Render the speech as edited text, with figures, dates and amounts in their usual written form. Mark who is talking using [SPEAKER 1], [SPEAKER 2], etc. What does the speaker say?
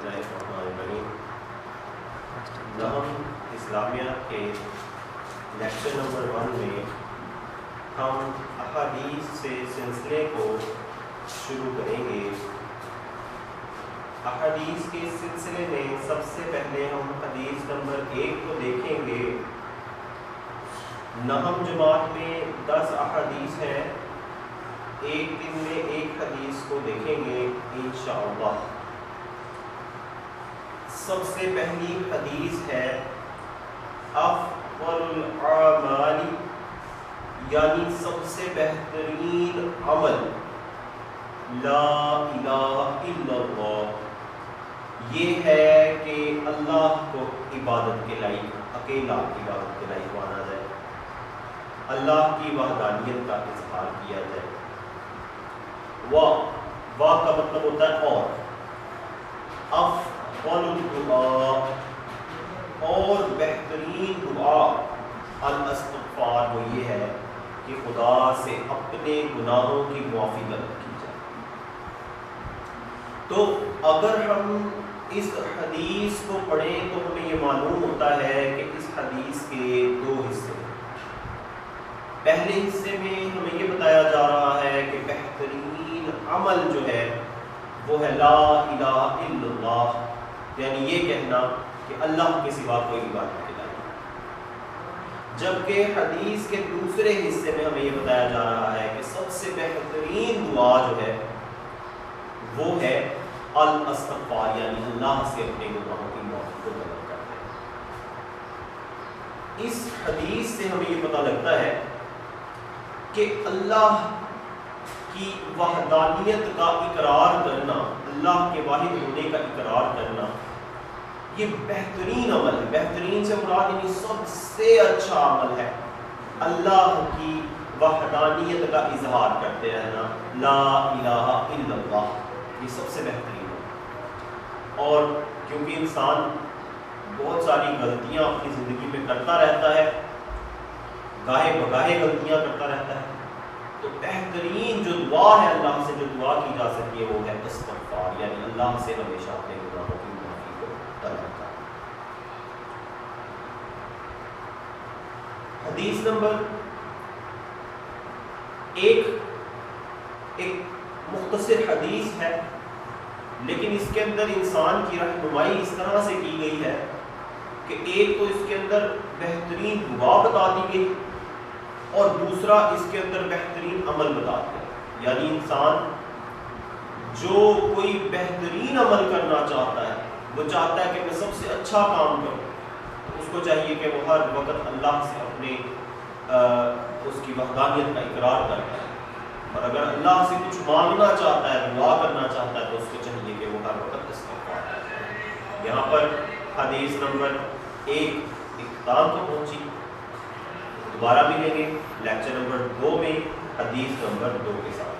[SPEAKER 1] Bismillahirrahmanirrahim. नहम Islamia के lecture number 1 में हम अहादीस से सिलसिले को शुरू करेंगे। अहादीस के सिलसिले में सबसे पहले हम हदीस नंबर 1 को देखेंगे। नहम जमात में 10 अहादीस हैं, एक दिन में एक हदीस को देखेंगे इंशाअल्लाह। सबसे पहली हदीस है अफ़ज़लुल आमाली, यानी सबसे बेहतरीन अमल ला इलाहा इल्लल्लाह, ये है कि अल्लाह को इबादत के लायक, अकेला इबादत के लायक माना जाए, अल्लाह की वहदानियत का इजहार किया जाए। वाह का मतलब होता है और दुआ, और बेहतरीन दुआ अल इस्तिग़फ़ार वो ये है कि खुदा से अपने गुनाहों की मुआफ़ी तलब की जाए। तो अगर हम इस हदीस को पढ़ें तो हमें ये मालूम होता है कि इस हदीस के 2 हिस्से हैं। पहले हिस्से में हमें ये बताया जा रहा है कि बेहतरीन अमल जो है वो है ला इलाहा इल्लल्लाह, यानी ये कहना कि अल्लाह के सिवा कोई इबादत के लायक नहीं। जबकि हदीस के दूसरे हिस्से में हमें ये बताया जा रहा है कि सबसे बेहतरीन दुआ जो है वो है अल इस्तिग़फ़ार, यानी अल्लाह से अपने गुनाहों की माफ़ी को तलब करते हैं। इस हदीस से हमें ये पता लगता है कि अल्लाह की वहदानियत का इकरार करना, अल्लाह के वाहिद होने का इकरार करना, ये बेहतरीन अमल है। बेहतरीन से मुराद यानी सबसे अच्छा अमल है। अल्लाह की वहदानियत का इजहार करते रहना, ला इलाहा इल्लल्लाह, ये सबसे बेहतरीन है। और क्योंकि इंसान बहुत सारी गलतियां अपनी ज़िंदगी में करता रहता है, गाहे बगाहे गलतियां करता रहता है, तो बेहतरीन जो दुआ है, अल्लाह से जो दुआ की जा सकती है वो है इस्तिग़फ़ार, यानी अल्लाह से हमेशा अपने गुनाहों की माफ़ी को तलब करना। हदीस नंबर 1 एक मुख्तसर हदीस है, लेकिन इसके अंदर इंसान की रहनुमाई इस तरह से की गई है कि एक तो इसके अंदर बेहतरीन दुआ बता दी गई और दूसरा इसके अंदर बेहतरीन अमल बता दिया। यानी इंसान जो कोई बेहतरीन अमल करना चाहता है, वो चाहता है कि मैं सबसे अच्छा काम करूं, तो उसको चाहिए कि वो हर वक्त अल्लाह से अपने उसकी वहदानियत का इकरार करता है। और अगर अल्लाह से कुछ मांगना चाहता है, दुआ करना चाहता है, तो उसको चाहिए कि वो हर वक्त इस्तिग़फ़ार करे। यहाँ पर हदीस नंबर 1 इख्तिताम को पहुँची। दोबारा मिलेंगे लेक्चर नंबर 2 में हदीस नंबर 2 के साथ।